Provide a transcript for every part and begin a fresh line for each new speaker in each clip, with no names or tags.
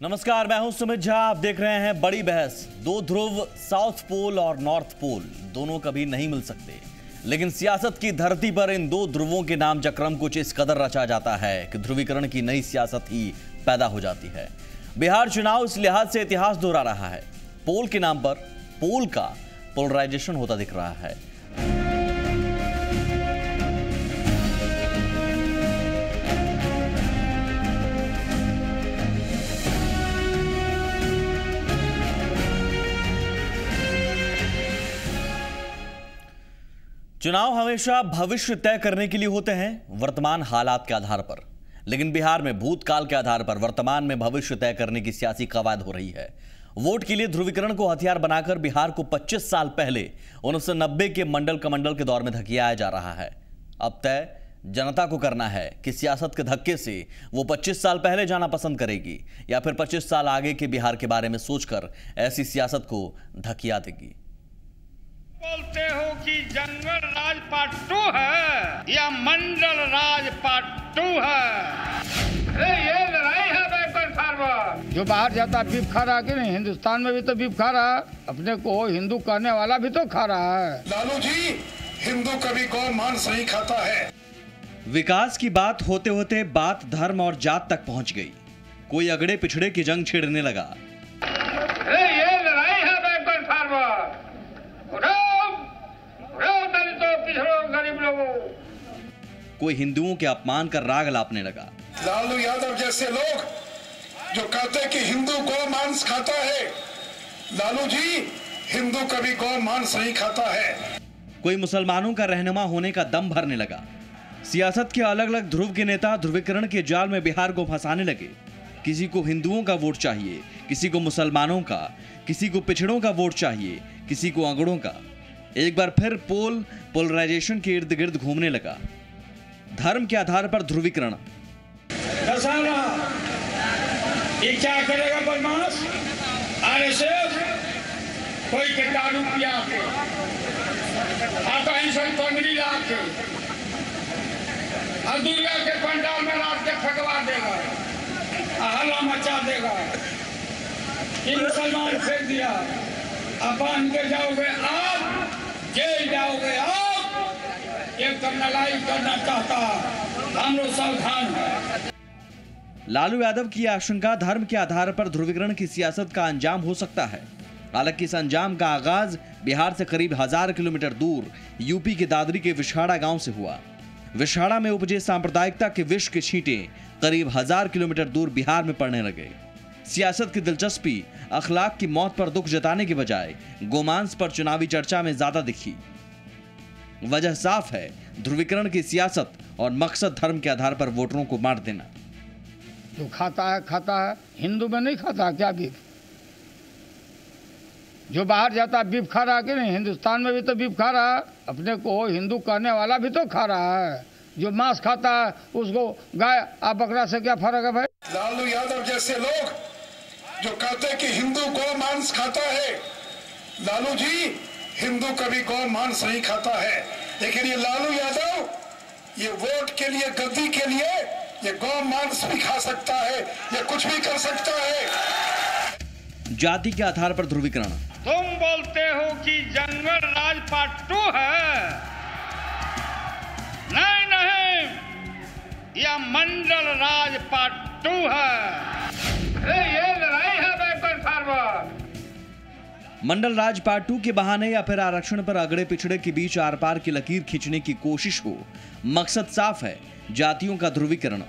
नमस्कार, मैं हूं सुमित झा। आप देख रहे हैं बड़ी बहस। दो ध्रुव साउथ पोल और नॉर्थ पोल दोनों कभी नहीं मिल सकते, लेकिन सियासत की धरती पर इन दो ध्रुवों के नाम चक्रम कुछ इस कदर रचा जाता है कि ध्रुवीकरण की नई सियासत ही पैदा हो जाती है। बिहार चुनाव इस लिहाज से इतिहास दोहरा रहा है। पोल के नाम पर पोल का पोलराइजेशन होता दिख रहा है। चुनाव हमेशा भविष्य तय करने के लिए होते हैं, वर्तमान हालात के आधार पर। लेकिन बिहार में भूतकाल के आधार पर वर्तमान में भविष्य तय करने की सियासी कवायद हो रही है। वोट के लिए ध्रुवीकरण को हथियार बनाकर बिहार को 25 साल पहले 1990 के मंडल कमंडल के दौर में धकेलाया जा रहा है। अब तय जनता को करना है कि सियासत के धक्के से वो 25 साल पहले जाना पसंद करेगी या फिर 25 साल आगे के बिहार के बारे में सोचकर ऐसी सियासत को धकिया देगी।
बोलते हो कि जंगल राज पार्ट 2 है या मंडल राज पार्ट 2 है। ये लड़ाई है बैकवर्ड फॉरवर्ड।
जो बाहर जाता बीफ खा रहा है कि नहीं, हिंदुस्तान में भी तो बीफ खा रहा है। अपने को हिंदू कहने वाला भी तो खा रहा है।
लालू जी, हिंदू कभी गौ मांस नहीं खाता है।
विकास की बात होते होते बात धर्म और जात तक पहुंच गई। कोई अगड़े पिछड़े की जंग छेड़ने लगा।
ये लड़ाई है बैकवर्ड फॉरवर्ड। गरीब लोगों,
कोई हिंदुओं के अपमान कर राग लापने लगा।
लालू यादव जैसे लोग जो कहते हैं कि हिंदू गौ मांस खाता है, लालू जी, हिंदू कभी गौ मांस नहीं खाता है।
कोई मुसलमानों का रहनुमा होने का दम भरने लगा। सियासत के अलग अलग ध्रुव के नेता ध्रुवीकरण के जाल में बिहार को फंसाने लगे। किसी को हिंदुओं का वोट चाहिए, किसी को मुसलमानों का, किसी को पिछड़ों का वोट चाहिए, किसी को अगड़ों का। एक बार फिर पोलराइजेशन के इर्द गिर्द घूमने लगा। धर्म के आधार पर ध्रुवीकरण।
ये क्या करेगा बदमाश? आरएसएस कोई के दारू पिया के कहीं से कंगड़ी ला के और दुर्गा के पंडाल में रात के फटवा देगा, हल्ला मचा देगा। ये मुसलमान फेंक दिया, अब बांध के जाओगे आप, जेल जाओगे आप। ये कर्नलाई करना चाहता, हम लोग सावधान हैं।
लालू यादव की आशंका धर्म के आधार पर ध्रुवीकरण की सियासत का अंजाम हो सकता है। हालांकि इस अंजाम का आगाज बिहार से करीब 1000 किलोमीटर दूर यूपी के दादरी के विषहारा गांव से हुआ। विषहारा में उपजे सांप्रदायिकता के विष के छींटे करीब 1000 किलोमीटर दूर बिहार में पड़ने लगे। सियासत की दिलचस्पी अखलाक की मौत पर दुख जताने के बजाय गोमांस पर चुनावी चर्चा में ज्यादा दिखी। वजह साफ है, ध्रुवीकरण की सियासत और मकसद धर्म के आधार पर वोटरों को मार देना।
जो खाता है। हिंदू में नहीं खाता क्या बीफ? जो बाहर जाता बीफ खा रहा है कि नहीं, हिंदुस्तान में भी तो बीफ खा रहा है। अपने को हिंदू कहने वाला भी तो खा रहा है। जो मांस खाता है उसको गाय और बकरा से क्या फर्क है भाई?
लालू यादव जैसे लोग जो कहते हैं कि हिंदू गौ मांस खाता है, लालू जी, हिंदू कभी गौ मांस नहीं खाता है। लेकिन ये लालू यादव ये वोट के लिए, गद्दी के लिए ये गौ मांस भी खा सकता है, ये कुछ भी कर सकता है।
जाति के आधार पर ध्रुवीकरण।
तुम बोलते हो कि जंगल राज पार्ट 2 है। नहीं, यह मंडल राज पार्ट 2 है। ये लड़ाई है बैकवर्ड फॉरवर्ड।
मंडल राज पार्ट 2 के बहाने या फिर आरक्षण पर अगड़े पिछड़े के बीच आर पार की लकीर खींचने की कोशिश हो। मकसद साफ है, जातियों का ध्रुवीकरण।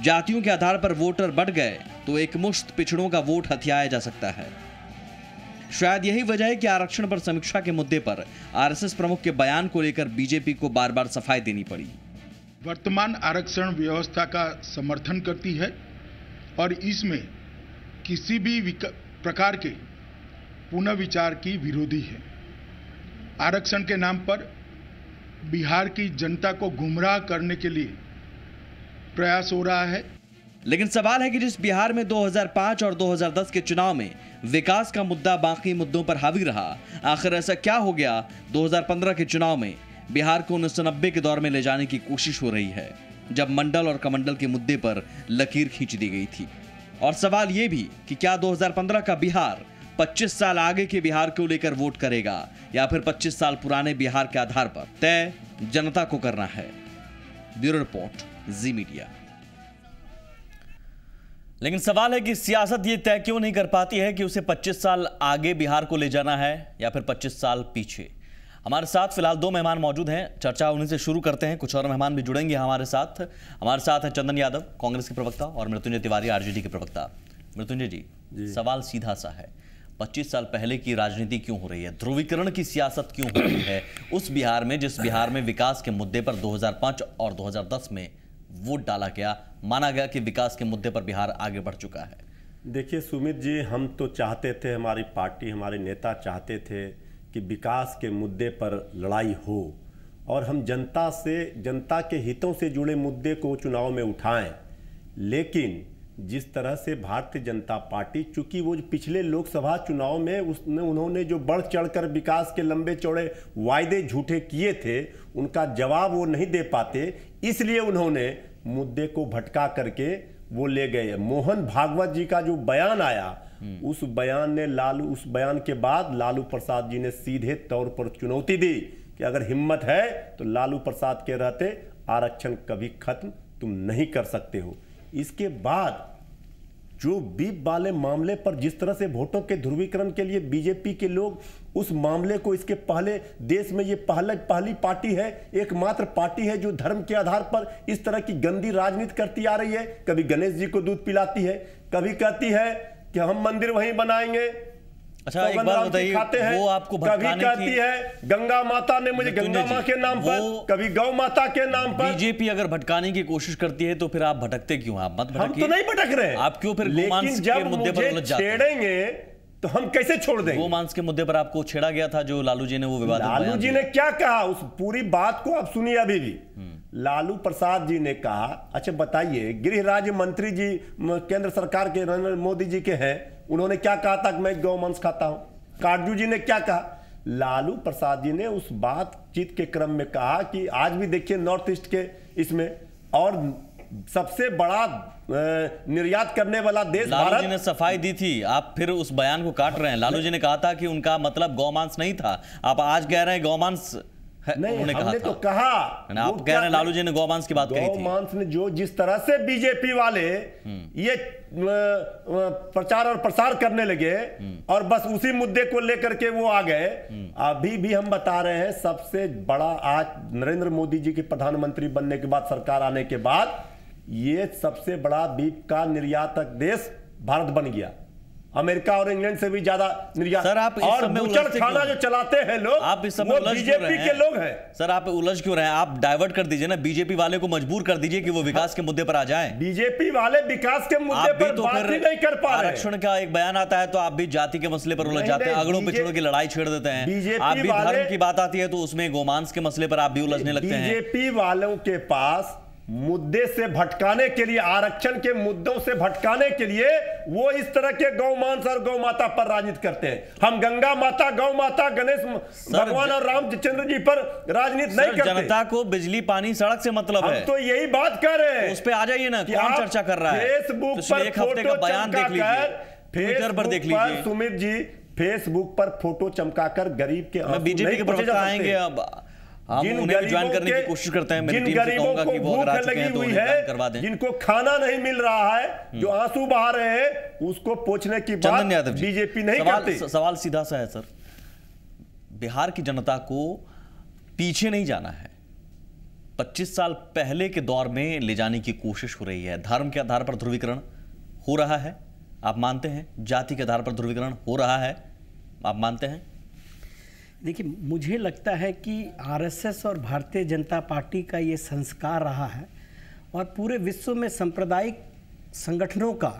जातियों के आधार पर वोटर बढ़ गए तो एक मुश्त पिछड़ों का वोट हथियाया जा सकता है। शायद यही वजह है कि आरक्षण पर समीक्षा के मुद्दे पर आरएसएस प्रमुख के बयान को लेकर बीजेपी को बार बार सफाई देनी पड़ी।
वर्तमान आरक्षण व्यवस्था का समर्थन करती है और इसमें किसी भी प्रकार के पुनर्विचार की विरोधी है। आरक्षण के नाम पर बिहार की जनता को गुमराह करने के लिए प्रयास हो रहा है।
लेकिन सवाल है कि जिस बिहार में 2005 और 2010 के चुनाव में विकास का मुद्दा बाकी मुद्दों पर हावी रहा, आखिर ऐसा क्या हो गया 2015 के चुनाव में बिहार को 1990 के दौर में ले जाने की कोशिश हो रही है, जब मंडल और कमंडल के मुद्दे पर लकीर खींच दी गई थी। और सवाल ये भी कि क्या 2015 का बिहार 25 साल आगे के बिहार को लेकर वोट करेगा या फिर 25 साल पुराने बिहार के आधार पर तय जनता को करना है। ब्यूरो रिपोर्ट, जी मीडिया। लेकिन सवाल है कि सियासत ये तय क्यों नहीं कर पाती है कि उसे 25 साल आगे बिहार को ले जाना है या फिर 25 साल पीछे। हमारे साथ फिलहाल 2 मेहमान मौजूद हैं, चर्चा उन्हीं से शुरू करते हैं। कुछ और मेहमान भी जुड़ेंगे हमारे साथ हैं चंदन यादव, कांग्रेस के प्रवक्ता, और मृत्युंजय तिवारी, आरजेडी के प्रवक्ता। मृत्युंजय जी, सवाल सीधा सा है, 25 साल पहले की राजनीति क्यों हो रही है, ध्रुवीकरण की सियासत क्यों हो रही है उस बिहार में जिस बिहार में विकास के मुद्दे पर 2005 और 2010 में वोट डाला गया, माना गया कि विकास के मुद्दे पर बिहार आगे बढ़ चुका है।
देखिए सुमित जी, हम तो चाहते थे, हमारी पार्टी, हमारे नेता चाहते थे कि विकास के मुद्दे पर लड़ाई हो और हम जनता के हितों से जुड़े मुद्दे को चुनाव में उठाएं। लेकिन जिस तरह से भारतीय जनता पार्टी, चूंकि वो पिछले लोकसभा चुनाव में उन्होंने जो बढ़ चढ़कर विकास के लंबे चौड़े वायदे झूठे किए थे, उनका जवाब वो नहीं दे पाते, इसलिए उन्होंने मुद्दे को भटका करके वो ले गए। मोहन भागवत जी का जो बयान आया, उस बयान के बाद लालू प्रसाद जी ने सीधे तौर पर चुनौती दी कि अगर हिम्मत है तो लालू प्रसाद के रहते आरक्षण कभी खत्म तुम नहीं कर सकते हो। इसके बाद जो बीप वाले मामले पर जिस तरह से वोटों के ध्रुवीकरण के लिए बीजेपी के लोग उस मामले को, इसके पहले देश में ये पहली पार्टी है, एकमात्र पार्टी है जो धर्म के आधार पर इस तरह की गंदी राजनीति करती आ रही है। कभी गणेश जी को दूध पिलाती है, कभी कहती है कि हम मंदिर वहीं बनाएंगे।
अच्छा, एक बात बताइए, वो आपको
कभी कहती है गंगा माता ने मुझे गंगा माँ के नाम पर, कभी गौ माता के नाम पर।
बीजेपी अगर भटकाने की कोशिश करती है तो फिर आप भटकते क्यों? आप मत भटकिए।
हम तो नहीं भटक रहे,
आप क्यों फिर गोमांस के मुद्दे पर उलझ जाते हैं?
छेड़ेंगे तो हम कैसे छोड़ देंगे?
गोमांस के मुद्दे पर आपको छेड़ा गया था, जो लालू जी ने वो विवाद,
लालू जी ने क्या कहा उस पूरी बात को आप सुनिए। अभी भी लालू प्रसाद जी ने कहा, अच्छा बताइए, गृह राज्य मंत्री जी केंद्र सरकार के नरेंद्र मोदी जी के हैं, उन्होंने क्या कहा था कि मैं गौ मांस खाता हूं? काटजू जी ने क्या कहा? लालू प्रसाद जी ने उस बातचीत के क्रम में कहा कि आज भी देखिए नॉर्थ ईस्ट के इसमें, और सबसे बड़ा निर्यात करने वाला देश भारत।
लालू जी ने सफाई दी थी, आप फिर उस बयान को काट रहे हैं। लालू जी ने कहा था कि उनका मतलब गौमांस नहीं था, आप आज कह रहे हैं गौमांस
नहीं, हमने तो कहा,
आप कह रहे हैं लालू जी ने गौमांस की बात कही थी।
गौमांस ने जो जिस तरह से बीजेपी वाले ये प्रचार और प्रसार करने लगे और बस उसी मुद्दे को लेकर के वो आ गए। अभी भी हम बता रहे हैं, सबसे बड़ा आज नरेंद्र मोदी जी के प्रधानमंत्री बनने के बाद, सरकार आने के बाद, ये सबसे बड़ा बीफ का निर्यातक देश भारत बन गया। अमेरिका और इंग्लैंड से भी ज्यादा निर्यात।
सर, आप
और बुचड़ खाना जो चलाते हैं लोग,
आप इस समय
बीजेपी के लोग हैं।
सर, आप उलझ क्यों रहे हैं? आप डाइवर्ट कर दीजिए ना, बीजेपी वाले को मजबूर कर दीजिए कि वो विकास के मुद्दे पर आ जाएं।
बीजेपी वाले विकास के मुद्दे पर बात ही नहीं कर पा रहे।
आरक्षण का एक बयान आता है तो आप भी जाति के मसले पर उलझ जाते हैं, अगड़ों पिछड़ों की लड़ाई छेड़ देते हैं। आप भी धर्म की बात आती है तो उसमें गोमांस के मसले पर आप भी उलझने लगते हैं।
बीजेपी वालों के पास मुद्दे से भटकाने के लिए, आरक्षण के मुद्दों से भटकाने के लिए वो इस तरह के गौ मांस और गौ माता पर राजनीति करते हैं। हम गंगा माता, गौ माता, गणेश भगवान और रामचंद्र जी पर राजनीति नहीं करते।
जनता को बिजली, पानी, सड़क से मतलब है।
हम तो यही बात कर रहे हैं।
उस पे आ जाइए ना, कौन चर्चा कर रहा है?
फेसबुक पर
एक हफ्ते का बयान देख लीजिए, ट्विटर पर देख लीजिए।
सुमित जी, फेसबुक पर फोटो चमकाकर गरीब के,
बीजेपी के प्रवक्ता आएंगे, अब हम उन्हें भी ज्वाइन करने की कोशिश करते हैं। मेरी टीम से कहूंगा कि वो अगर आ चुके हैं तो उन्हें ज्वाइन करवा दें।
जिनको खाना नहीं मिल रहा है, जो आंसू बहा रहे हैं, उसको पूछने की बात बीजेपी नहीं करती।
सवाल सीधा सा है सर, बिहार की जनता को पीछे नहीं जाना है, 25 साल पहले के दौर में ले जाने की कोशिश हो रही है। धर्म के आधार पर ध्रुवीकरण हो रहा है, आप मानते हैं? जाति के आधार पर ध्रुवीकरण हो रहा है, आप मानते हैं?
देखिए, मुझे लगता है कि आरएसएस और भारतीय जनता पार्टी का ये संस्कार रहा है और पूरे विश्व में सांप्रदायिक संगठनों का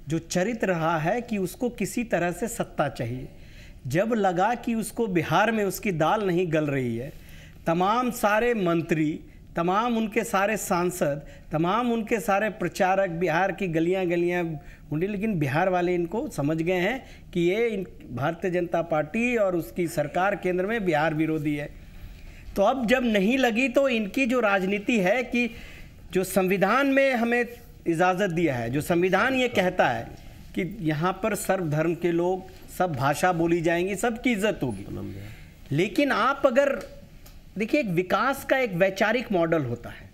जो चरित्र रहा है कि उसको किसी तरह से सत्ता चाहिए। जब लगा कि उसको बिहार में उसकी दाल नहीं गल रही है, तमाम सारे मंत्री, तमाम उनके सारे सांसद, तमाम उनके सारे प्रचारक बिहार की गलियां गलियां ढूंढे, लेकिन बिहार वाले इनको समझ गए हैं कि ये भारतीय जनता पार्टी और उसकी सरकार केंद्र में बिहार विरोधी है। तो अब जब नहीं लगी तो इनकी जो राजनीति है कि जो संविधान में हमें इजाज़त दिया है, जो संविधान ये कहता है कि यहाँ पर सर्वधर्म के लोग, सब भाषा बोली जाएंगी, सबकी इज्जत होगी। लेकिन आप अगर देखिए, एक विकास का एक वैचारिक मॉडल होता है।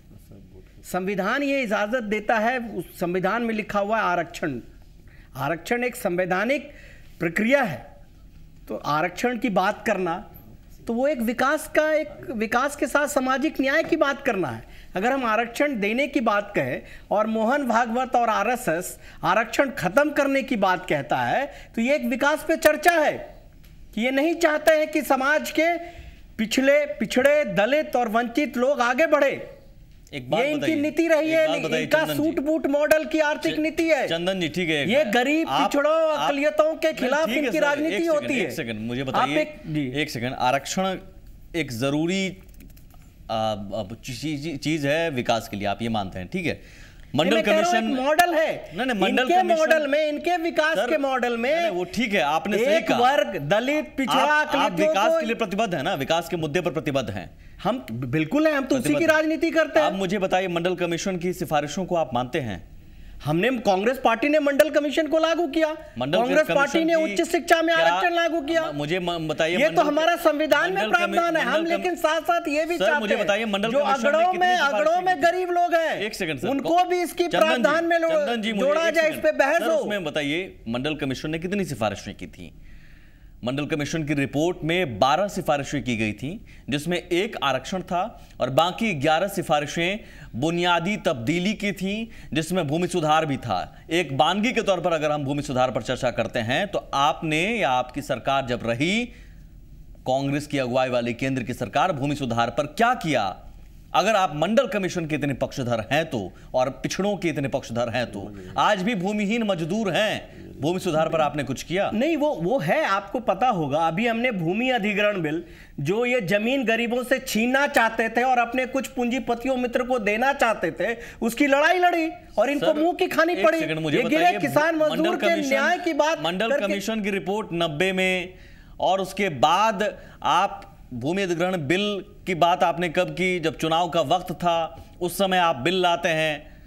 संविधान ये इजाज़त देता है, उस संविधान में लिखा हुआ है आरक्षण। आरक्षण एक संवैधानिक प्रक्रिया है, तो आरक्षण की बात करना तो वो एक विकास के साथ सामाजिक न्याय की बात करना है। अगर हम आरक्षण देने की बात कहें और मोहन भागवत और आरएसएस आरक्षण खत्म करने की बात कहता है, तो ये एक विकास पे चर्चा है कि ये नहीं चाहते हैं कि समाज के पिछड़े दलित और वंचित लोग आगे बढ़े। ये इनकी नीति रही है, इनका सूट बूट मॉडल की आर्थिक नीति है।
चंदन जी ठीक है,
ये गरीब पिछड़ों अकलियतों के खिलाफ इनकी राजनीति होती है।
एक सेकंड मुझे बताइए, एक सेकंड, आरक्षण एक जरूरी चीज है विकास के लिए, आप ये मानते हैं, ठीक है। मंडल कमीशन
मॉडल है,
नहीं मंडल
के मॉडल में, इनके विकास के मॉडल में
वो ठीक है, आपने सही कहा,
वर्ग दलित पिछड़ा
आप विकास के लिए प्रतिबद्ध है ना, विकास के मुद्दे पर प्रतिबद्ध हैं।
हम बिल्कुल हैं, हम तो उसी की राजनीति करते हैं।
आप मुझे बताइए, मंडल कमीशन की सिफारिशों को आप मानते हैं?
हमने, कांग्रेस पार्टी ने मंडल कमीशन को लागू किया, कांग्रेस पार्टी ने उच्च शिक्षा में आरक्षण लागू किया।
मुझे बताइए,
ये तो हमारा संविधान में प्रावधान है। हम लेकिन साथ साथ ये भी चाहते हैं, बताइए, मंडल जो अगड़ों में गरीब लोग हैं,
एक सेकंड सर,
उनको भी इसकी प्रावधान में जोड़ा जाए, इस पे बहस हो।
उसमें बताइए, मंडल कमीशन ने कितनी सिफारिशें की थी? मंडल कमीशन की रिपोर्ट में 12 सिफारिशें की गई थी, जिसमें एक आरक्षण था और बाकी 11 सिफारिशें बुनियादी तब्दीली की थी, जिसमें भूमि सुधार भी था। एक वानगी के तौर पर अगर हम भूमि सुधार पर चर्चा करते हैं, तो आपने या आपकी सरकार जब रही, कांग्रेस की अगुवाई वाली केंद्र की सरकार, भूमि सुधार पर क्या किया? अगर आप मंडल कमीशन के इतने पक्षधर हैं तो, और पिछड़ों के इतने पक्षधर हैं तो, आज भी भूमिहीन मजदूर हैं, भूमि सुधार पर आपने कुछ किया
नहीं? वो है, आपको पता होगा, अभी हमने भूमि अधिग्रहण बिल, जो ये जमीन गरीबों से छीनना चाहते थे और अपने कुछ पूंजीपतियों मित्र को देना चाहते थे, उसकी लड़ाई लड़ी और इनको मुंह की खानी पड़ी। ये गिरे किसान मजदूर के न्याय की बात।
मंडल कमीशन की रिपोर्ट 90 में, और उसके बाद आप भूमि अधिग्रहण बिल की बात आपने कब की? जब चुनाव का वक्त था, उस समय आप बिल लाते हैं।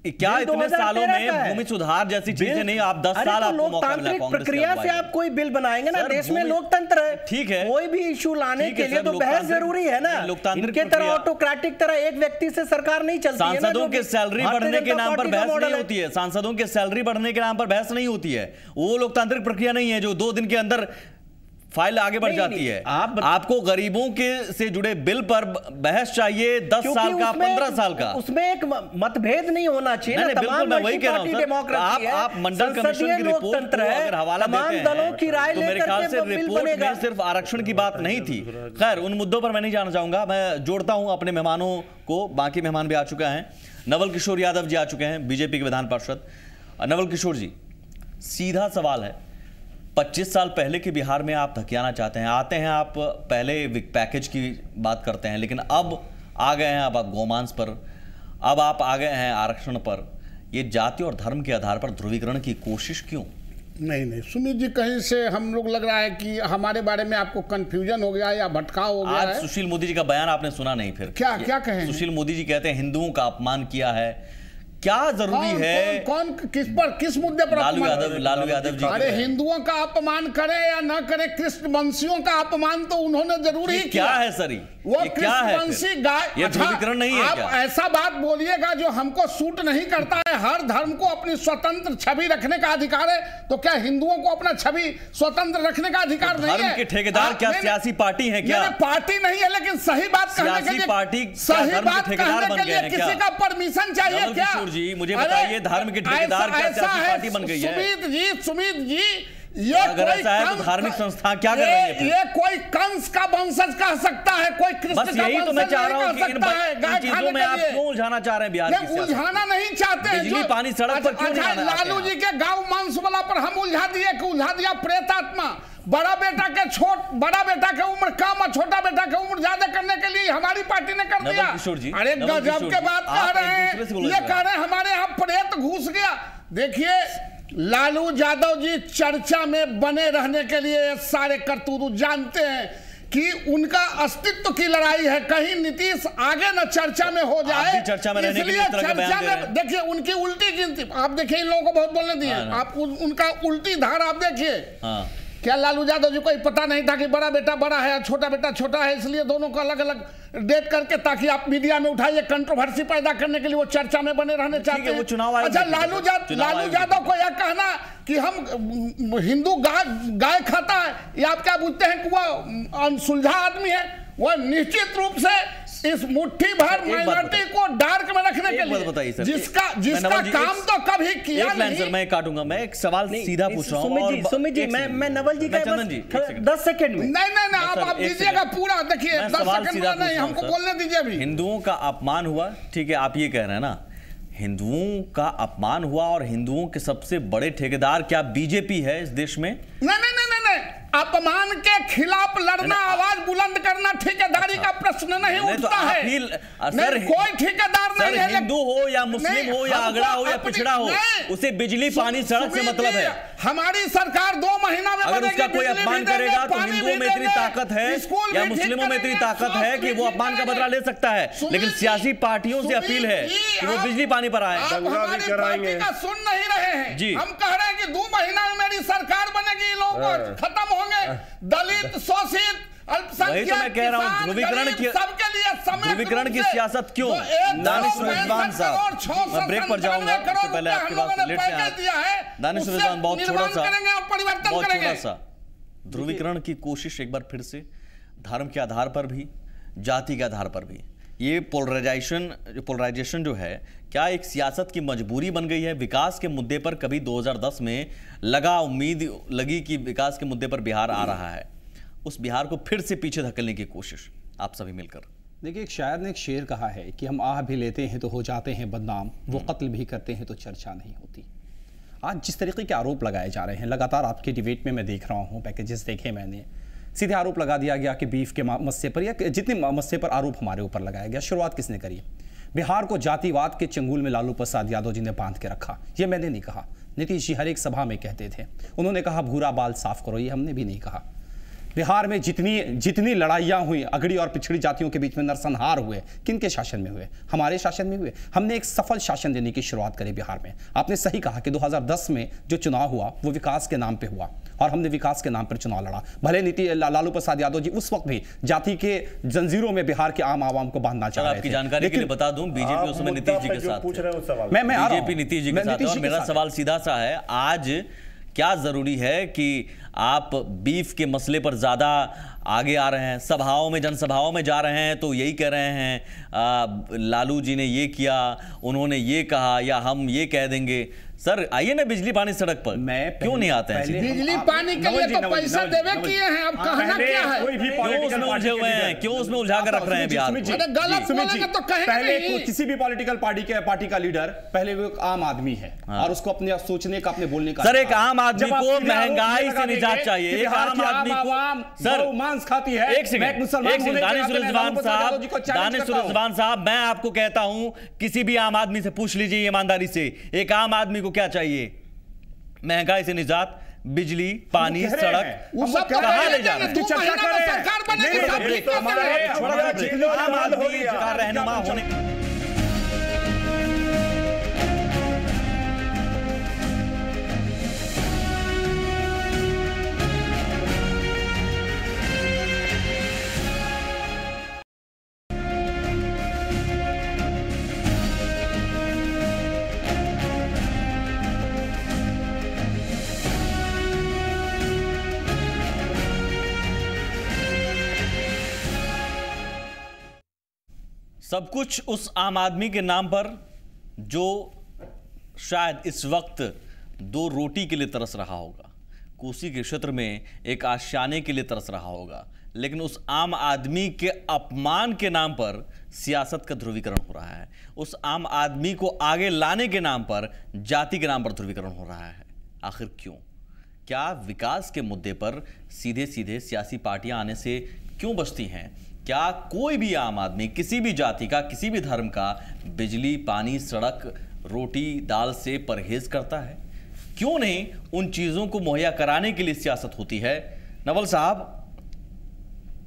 क्या इतने सालों में भूमि सुधार जैसी चीजें नहीं? आप 10 साल आपको मौका मिला कांग्रेस
प्रक्रिया से आप कोई बिल बनाएंगे ना, देश में लोकतंत्र है,
ठीक है,
कोई भी इशू लाने के लिए तो बहस जरूरी है ना। इनके तरह ऑटोक्रेटिक तरह एक व्यक्ति से सरकार नहीं चलती है।
सांसदों के सैलरी बढ़ने के नाम पर बहस नहीं होती है, सांसदों के सैलरी बढ़ने के नाम पर बहस नहीं होती है। वो लोकतांत्रिक प्रक्रिया नहीं है जो 2 दिन के अंदर फाइल आगे बढ़ जाती है। आपको गरीबों के से जुड़े बिल पर बहस चाहिए 10 साल का, 15 साल का।
उसमें एक मतभेद नहीं होना चाहिए।
बिल्कुल, मैं वही कह रहा हूं। आप मंडल कमीशन की रिपोर्ट को अगर हवाला देते हैं,
दलों की राय
तो मेरे ख्याल से रिपोर्ट में सिर्फ आरक्षण की बात नहीं थी। खैर, उन मुद्दों पर मैं नहीं जाना चाहूंगा। मैं जोड़ता हूं अपने मेहमानों को, बाकी मेहमान भी आ चुके हैं। नवल किशोर यादव जी आ चुके हैं, बीजेपी के विधान पार्षद। नवल किशोर जी, सीधा सवाल है, 25 साल पहले के बिहार में आप धकियाना चाहते हैं, आते हैं आप पहले पैकेज की बात करते हैं, लेकिन अब आ गए हैं, अब आप गोमांस पर, अब आप आ गए हैं आरक्षण पर। ये जाति और धर्म के आधार पर ध्रुवीकरण की कोशिश क्यों?
नहीं सुमित जी, कहीं से हम लोग लग रहा है कि हमारे बारे में आपको कंफ्यूजन हो गया या भटकाव हो गया
आज
है।
सुशील मोदी जी का बयान आपने सुना नहीं? फिर
क्या कहें?
सुशील मोदी जी कहते हैं हिंदुओं का अपमान किया है। क्या जरूरी है?
कौन किस मुद्दे पर?
लालू यादव जी।
अरे हिंदुओं का अपमान करे या ना करे, कृष्णवंशियों का अपमान तो उन्होंने जरूर ही
किया है। सर
वो कृष्णवंशी गाय,
ये ध्रुवीकरण नहीं है क्या?
आप ऐसा बात बोलिएगा जो हमको सूट नहीं करता है। हर धर्म को अपनी स्वतंत्र छवि रखने का अधिकार है, तो क्या हिंदुओं को अपना छवि स्वतंत्र रखने का अधिकार नहीं है?
धर्म के ठेकेदार क्या सियासी पार्टी है क्या?
पार्टी नहीं है, लेकिन सही बात कहने के लिए किसी का परमिशन चाहिए क्या?
जी मुझे बताइए, धर्म के ठेकेदार क्या सियासी पार्टी बन गई है?
सुमित जी, ये
अगर ऐसा है तो धार्मिक संस्था क्या कर रही है?
ये कोई कंस का वंशज कह सकता है, कोई कृष्ण का
यही तो मैं चाह रहा हूं कि
इन
चीजों में आप क्यों उलझाना चाह रहे हैं? बिहार की
उलझाना नहीं चाहते हैं।
बिजली पानी सड़क पर क्यों नहीं?
लालू जी के गाँव मांसवाला पर हम उलझा दिया प्रेतात्मा। बड़ा बेटा के उम्र कम और छोटा बेटा के उम्र ज्यादा करने के लिए हमारी पार्टी ने कर दिया। अरे गजब के बात कह रहे हैं, ये कह रहे हैं हमारे यहाँ प्रेत घुस गया। देखिए, लालू यादव जी चर्चा में बने रहने के लिए सारे करतूत जानते हैं। कि उनका अस्तित्व की लड़ाई है, कहीं नीतीश आगे न चर्चा में हो जाए,
चर्चा में रहने के लिए
चर्चा में देखिए उनकी उल्टी गिनती आप देखिए, इन लोगों को बहुत बोलने दिए, आप उनका उल्टी धार आप देखिए। क्या लालू यादव जी को पता नहीं था कि बड़ा बेटा बड़ा है, छोटा बेटा छोटा है, इसलिए दोनों को अलग अलग डेट करके ताकि आप मीडिया में उठाइए, कंट्रोवर्सी पैदा करने के लिए वो चर्चा में बने रहने चाहते हैं। अच्छा, लालू यादव को यह कहना कि हम हिंदू गाय खाता है, ये आप क्या पूछते हैं कि वो अनसुलझा आदमी है? वह निश्चित रूप से इस मुट्ठी भर माइनॉरिटी को डार्क में रखने के लिए
बताइए सर,
जिसका काम तो कभी किया नहीं।
सर मैं काटूंगा, मैं एक सवाल सीधा पूछ रहा हूं।
सुमित जी मैं नवल जी का 10 सेकंड में
नहीं आप दीजिएगा पूरा, देखिए 10 सेकंड में नहीं, हमको बोलने दीजिए अभी।
हिंदुओं का अपमान हुआ, ठीक है, आप ये कह रहे हैं ना, हिंदुओं का अपमान हुआ और हिंदुओं के सबसे बड़े ठेकेदार क्या बीजेपी है इस देश में?
नहीं, अपमान के खिलाफ लड़ना, आवाज बुलंद करना ठेकेदारी का प्रश्न नहीं उठता है।
सर
कोई ठेकेदार नहीं है,
हिंदू हो या मुस्लिम हो या अगड़ा हो या पिछड़ा हो, उसे बिजली पानी सड़क से मतलब है।
हमारी सरकार 2 महीना में
अगर उसका कोई अपमान करेगा तो हिंदुओं में इतनी ताकत है या मुस्लिमों में इतनी ताकत है कि वो अपमान का बदला ले सकता है, लेकिन सियासी पार्टियों से अपील है कि वो बिजली पानी पर आए।
हमारी पार्टी का सुन नहीं रहे हैं जी, हम कह रहे हैं कि 2 महीना में मेरी सरकार बनेगी, लोग खत्म होंगे, दलित, शोषित,
वही तो मैं कह रहा हूं, ध्रुवीकरण की सियासत क्यों? दानिश रिजवान साहब, मैं ब्रेक पर जाऊंगा, उससे पहले आपके पास लेट से दानिश रिजवान बहुत छोटा सा ध्रुवीकरण की कोशिश एक बार फिर से, धर्म के आधार पर भी, जाति के आधार पर भी, ये पोलराइजेशन जो है, क्या एक सियासत की मजबूरी बन गई है? विकास के मुद्दे पर कभी 2010 में उम्मीद लगी कि विकास के मुद्दे पर बिहार आ रहा है, उस बिहार को फिर से पीछे धकेलने की कोशिश आप सभी मिलकर।
देखिए, एक शायर ने एक शेर कहा है कि हम आह भी लेते हैं तो हो जाते हैं बदनाम, वो कत्ल भी करते हैं तो चर्चा नहीं होती। आज जिस तरीके के आरोप लगाए जा रहे हैं, लगातार आपके डिबेट में मैं देख रहा हूँ, पैकेजेस देखे मैंने, सीधे आरोप लगा दिया गया कि बीफ के मसले पर या जितने मसले पर आरोप हमारे ऊपर लगाया गया, शुरुआत किसने करी? बिहार को जातिवाद के चंगुल में लालू प्रसाद यादव जी ने बांध के रखा। ये मैंने नहीं कहा, नीतीश जी हर एक सभा में कहते थे, उन्होंने कहा भूरा बाल साफ करो, ये हमने भी नहीं कहा। बिहार में जितनी लड़ाइयाँ हुई अगड़ी और पिछड़ी जातियों के बीच में, नरसंहार हुए, किनके शासन में हुए? हमारे शासन में हुए। हमने एक सफल शासन देने की शुरुआत करी बिहार में। आपने सही कहा कि 2010 में जो चुनाव हुआ वो विकास के नाम पे हुआ और हमने विकास के नाम पर चुनाव लड़ा। भले लालू प्रसाद यादव जी उस वक्त भी जाति के जंजीरों में बिहार के आम आवाम को बांधना चाह रहे थे।
आपकी जानकारी के लिए बता दूं, बीजेपी उस समय नीतीश जी के साथ बीजेपी नीतीश जी के साथ। और मेरा सवाल सीधा सा है, आज क्या जरूरी है कि आप बीफ के मसले पर ज्यादा आगे आ रहे हैं, सभाओं में, जनसभाओं में जा रहे हैं तो यही कह रहे हैं लालू जी ने ये किया, उन्होंने ये कहा, या हम ये कह देंगे? सर आइए ना बिजली पानी सड़क पर, क्यों नहीं आते हैं?
बिजली पानी के लिए तो पैसा देवे किए हैं, अब कहना क्या है?
क्यों उसमें उलझे हुए हैं, क्यों उसमें उलझा कर रख रहे हैं बिहार को?
गलत बोलेंगे तो
पहले किसी भी पॉलिटिकल पार्टी का लीडर पहले वो आम आदमी है और उसको अपने सोचने का, अपने बोलने का।
सर एक आम आदमी को महंगाई से निजात चाहिए, एक आम आदमी को। सर
मांस खाती है,
एक सेकंड दानिश रिजवान साहब, मैं आपको कहता हूं, किसी भी आम आदमी से पूछ लीजिए ईमानदारी से, एक आम आदमी को क्या चाहिए? महंगाई से निजात, बिजली, पानी, सड़क, कहां ले जा रहे हैं? रहनुमा होने सब कुछ उस आम आदमी के नाम पर जो शायद इस वक्त 2 रोटी के लिए तरस रहा होगा, कोसी के क्षेत्र में एक आशियाने के लिए तरस रहा होगा, लेकिन उस आम आदमी के अपमान के नाम पर सियासत का ध्रुवीकरण हो रहा है। उस आम आदमी को आगे लाने के नाम पर जाति के नाम पर ध्रुवीकरण हो रहा है। आखिर क्यों? क्या विकास के मुद्दे पर सीधे सीधे सियासी पार्टियां आने से क्यों बचती हैं? क्या कोई भी आम आदमी किसी भी जाति का, किसी भी धर्म का बिजली, पानी, सड़क, रोटी, दाल से परहेज करता है? क्यों नहीं उन चीजों को मुहैया कराने के लिए सियासत होती है? नवल साहब,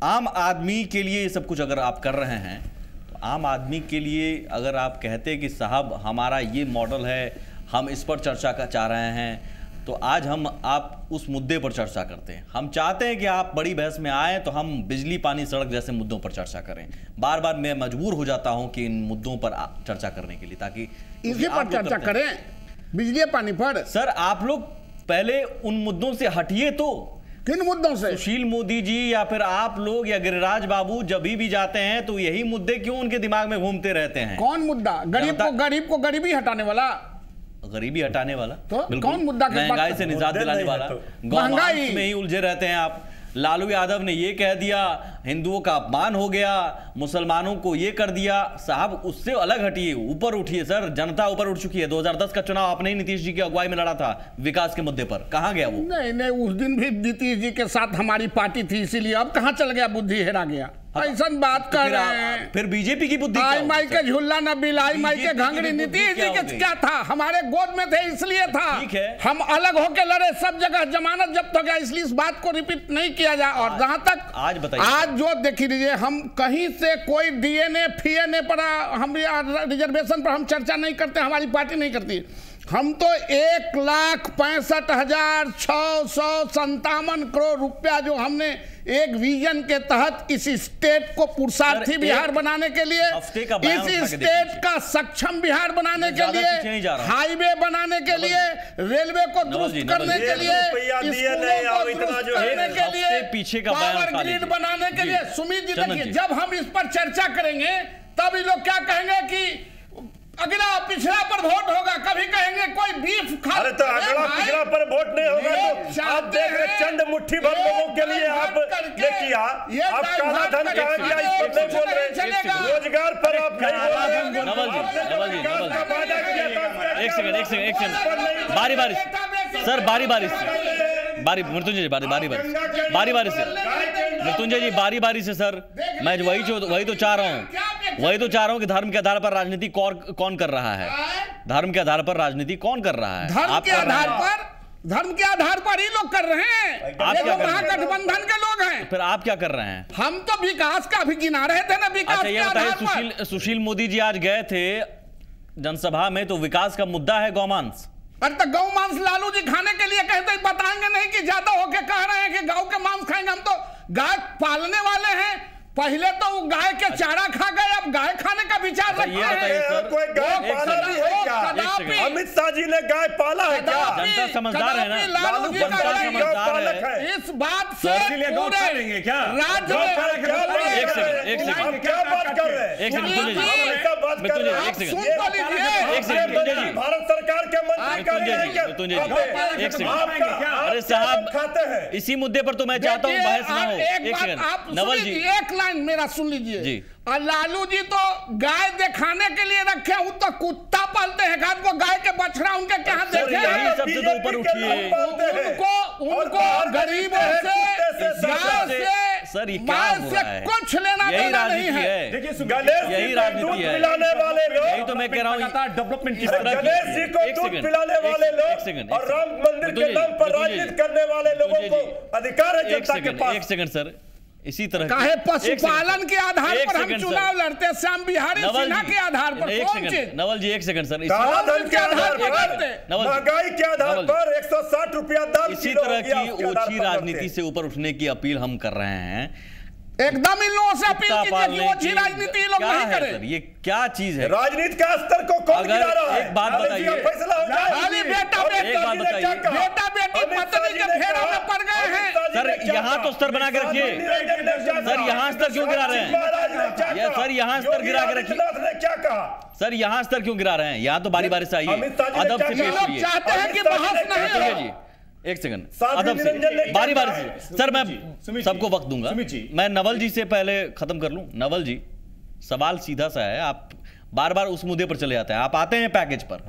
आम आदमी के लिए ये सब कुछ अगर आप कर रहे हैं तो आम आदमी के लिए अगर आप कहते कि साहब हमारा ये मॉडल है, हम इस पर चर्चा का चाह रहे हैं, तो आज हम आप उस मुद्दे पर चर्चा करते हैं। हम चाहते हैं कि आप बड़ी बहस में आए तो हम बिजली पानी सड़क जैसे मुद्दों पर चर्चा करें। बार बार मैं मजबूर हो जाता हूं कि इन मुद्दों पर चर्चा करने के लिए, ताकि
इसी पर चर्चा करें, बिजली पानी पर।
सर आप लोग पहले उन मुद्दों से हटिए। तो
किन मुद्दों से?
सुशील मोदी जी या फिर आप लोग या गिरिराज बाबू जब भी जाते हैं तो यही मुद्दे क्यों उनके दिमाग में घूमते रहते हैं?
कौन मुद्दा? गरीब को गरीबी हटाने वाला,
गरीबी हटाने वाला,
तो कौन मुद्दा?
महंगाई से निजात दिलाने वाला, महंगाई में ही उलझे रहते हैं आप। लालू यादव ने ये कह दिया, हिंदुओं का अपमान हो गया, मुसलमानों को ये कर दिया। साहब उससे अलग हटिए, ऊपर उठिए सर। जनता ऊपर उठ चुकी है। 2010 का चुनाव आपने ही नीतीश जी की अगुवाई में लड़ा था विकास के मुद्दे पर, कहां गया वो?
नहीं, उस दिन भी नीतीश जी के साथ हमारी पार्टी थी, इसीलिए अब कहां चल गया, बुद्धि हेरा गया। ऐसा बात कर रहे हैं।
फिर बीजेपी की बुद्धि
आई माई के झुल्ला न बिलाई माई के घंगड़ी। नीतीश जी के क्या था? हमारे गोद में थे इसलिए था। हम अलग होके लड़े, सब जगह जमानत जब्त हो गया, इसलिए इस बात को रिपीट नहीं किया जाए। और जहां तक
आज बताइए,
आज जो देख लीजिए, हम कहीं से कोई डीएनए फीएनए पर हम रिजर्वेशन पर हम चर्चा नहीं करते, हमारी पार्टी नहीं करती। हम तो 1,65,657 करोड़ रुपया जो हमने एक विजन के तहत इस स्टेट को पुरुषार्थी बिहार बनाने के लिए, इस स्टेट का सक्षम बिहार बनाने के लिए, हाईवे बनाने के लिए, रेलवे को दुरुस्त करने के लिए, स्कूलों को दुरुस्त करने के लिए,
पीछे का
पावर ग्रिड बनाने के लिए। सुमित जी देखिए, जब हम इस पर चर्चा करेंगे तब ये लोग क्या कहेंगे कि अगला पिछड़ा पर वोट होगा, कभी कहेंगे कोई बीफ खा।
अरे तो अगला पिछड़ा पर वोट नहीं होगा तो आप देख रहे चंद मुट्ठी भर लोगों के लिए आपने किया। आप काला धन कहा गया, इस पर नहीं बोल रहे। रोजगार पर आप नहीं बोल रहे।
एक सेकंड बारी बारी सर, बारी बारी मृत्युंजय जी, बारी से मृत्युंजय जी, बारी से सर। मैं वही तो चाह रहा हूँ कि धर्म के आधार पर राजनीति कौन कर रहा है? धर्म के आधार पर राजनीति कौन कर रहा है?
धर्म के आधार पर ही लोग कर रहे हैं। आप क्या महागठबंधन के लोग हैं।
फिर आप क्या कर रहे हैं?
हम तो विकास का भी गिना रहे थे ना। विकास
ये बताइए, सुशील मोदी जी आज गए थे जनसभा में, तो विकास का मुद्दा है गौमांस।
अरे तो गौ मांस लालू जी खाने के लिए कहते, बताएंगे नहीं कि ज्यादा होके कह रहे हैं कि गांव के मांस खाएंगे। हम तो गाय पालने वाले हैं। पहले तो वो गाय के चारा खा गए, अब गाय खाने का विचार रखते हैं।
कोई गाय पाला भी है क्या? अमित शाह जी ने गाय पाला है क्या?
जनता समझदार है ना,
लालू जी
जनता समझदार है।
इस बात से पूरे
क्या
राज्य
एक सेकंड
क्या बात कर रहे हैं? भारत सरकार के मंत्री
अरे साहब खाते हैं। इसी मुद्दे पर तो मैं चाहता हूँ बहस ना हो। एक सेकंड नवल जी,
एक लाइन मेरा सुन लीजिए। और लालू जी तो गाय दिखाने के लिए रखे, वो तो कुत्ता पालते हैं। को गाय के बछड़ा उनके क्या देखे?
यही सबसे तो ऊपर उठिए।
उनको गरीबों से
सर ये क्या हो रहा है?
कुछ लेना देना नहीं है।
यही राजनीति है। यही तो मैं कह रहा हूँ,
डेवलपमेंट की गणेश जी को दूध पिलाने वाले लोग और राम मंदिर के नाम पर राजनीति करने वाले लोगों को अधिकार है जनता के पास।
एक सेकंड सर, इसी तरह
काहे पशुपालन के आधार पर हम चुनाव लड़ते हैं, श्याम बिहारी सिन्हा के आधार पर? कौन चीज?
नवल जी एक सेकंड सर,
कालाधन के आधार पर, महंगाई के आधार पर 160 रुपया दाल।
इसी तरह की ओछी राजनीति से ऊपर उठने की अपील हम कर रहे हैं।
एकदम इन लोगों से अपील कीजिए कि ओछी राजनीति लोग नहीं करें।
ये क्या चीज है?
राजनीति का स्तर को कौन गिरा रहा है?
एक बात बताइए,
फैसला हो जाए।
खाली बेटा बेटी पत्नी के फेरा में पड़ गए हैं।
सर यहाँ तो स्तर बना के रखिए। सर यहाँ स्तर क्यों गिरा रहे हैं? सर यहाँ स्तर गिरा के रखिए।
क्या कहा?
सर यहाँ स्तर क्यों गिरा रहे हैं? यहाँ तो बारी बारी से आइए, अदब से पेश करिए।
चाहते हैं कि बहस नहीं हो।
एक सेकंड, अदब से बारी बारी से। सर मैं सबको वक्त दूंगा। मैं नवल जी से पहले खत्म कर लूं। नवल जी, सवाल सीधा सा है, आप बार बार उस मुद्दे पर चले जाते हैं। आप आते हैं पैकेज पर,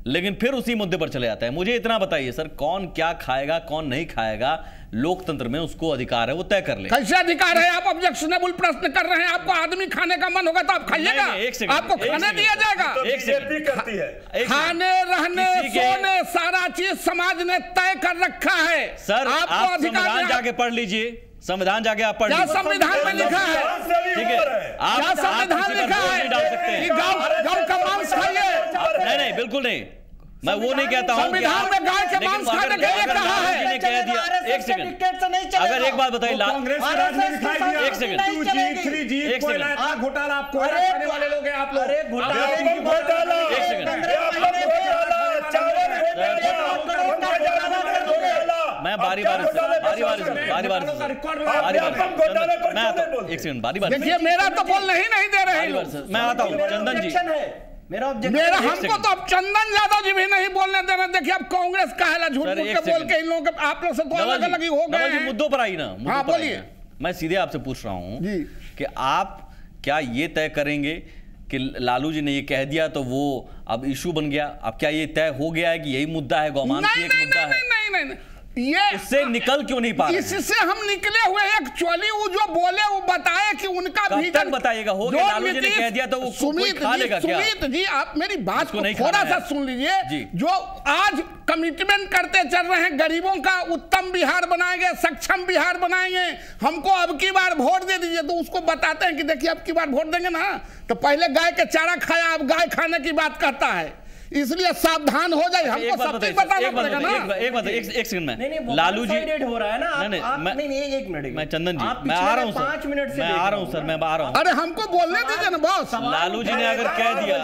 लेकिन फिर उसी मुद्दे पर चले जाते हैं। मुझे इतना बताइए सर, कौन क्या खाएगा कौन नहीं खाएगा, लोकतंत्र में उसको अधिकार है, वो तय कर ले।
कैसे अधिकार है? आप ऑब्जेक्शनेबल प्रश्न कर रहे हैं। आपको आदमी खाने का मन होगा तो आप खाइएगा, आपको खाने दिया जाएगा। खाने रहने सोने सारा चीज समाज ने तय कर रखा है।
सर आप संविधान जाके पढ़ लीजिए, संविधान जाके आप पढ़
क्या संविधान में लिखा है?
ठीक है, आप
क्या संविधान लिखा है?
डाल सकते हैं
गाँव का मांस खाइए।
नहीं, बिल्कुल नहीं, मैं वो नहीं कहता हूँ।
संविधान में गाय के मांस खाने के लिए कहा है।
कह दिया, एक सेकंड, अगर एक बात बताइए, एक सेकंड, एक सेकंड,
घोटाला आपको खाने वाले लोग हैं आप लोग।
एक सेकंड, मैं बारी बारी एक सेकंड, बारी बारी
देखिए, मेरा तो बोलने ही नहीं दे रहे हैं।
मैं आता हूँ। चंदन जी,
मेरा हमको तो अब चंदन यादव जी भी नहीं बोलने देना। देखिए, अब कांग्रेस का है झूठ के बोल के इन लोगों के, आप लोग से तो अलग अलग ही हो गए हैं।
मुद्दों पर आई ना।
हाँ, बोलिए।
मैं सीधे आपसे पूछ रहा हूँ कि आप क्या ये तय करेंगे कि लालू जी ने ये कह दिया तो वो अब इशू बन गया, अब क्या ये तय हो गया है कि यही मुद्दा है, गौमांस की एक मुद्दा है?
नहीं, ये
इससे निकल क्यों नहीं पा रहे?
इससे हम निकले हुए हैं। एक्चुअली वो जो बोले वो बताए कि उनका
विजन बताइएगा। हो गया, लालू जी ने कह दिया तो वो कोई खा लेगा क्या?
सुमित जी, आप मेरी बात को थोड़ा सा सुन लीजिए। जो आज कमिटमेंट करते चल रहे हैं, गरीबों का उत्तम बिहार बनाएंगे, सक्षम बिहार बनाएंगे, हमको अब की बार वोट दे दीजिए, तो उसको बताते हैं कि देखिए अब की बार वोट देंगे ना तो पहले गाय के चारा खाया, अब गाय खाने की बात करता है। इसलिए सावधान हो जाए। हमको सब चीज बताना पड़ेगा ना।
एक सेकंड में लालू जी
हो रहा है ना।
नहीं,
एक मिनट,
मैं चंदन जी, मैं आ रहा हूँ
5 मिनट से
मैं आ रहा हूँ सर, मैं आ रहा हूँ।
अरे हमको बोलने दीजिए ना बॉस।
लालू जी ने अगर कह दिया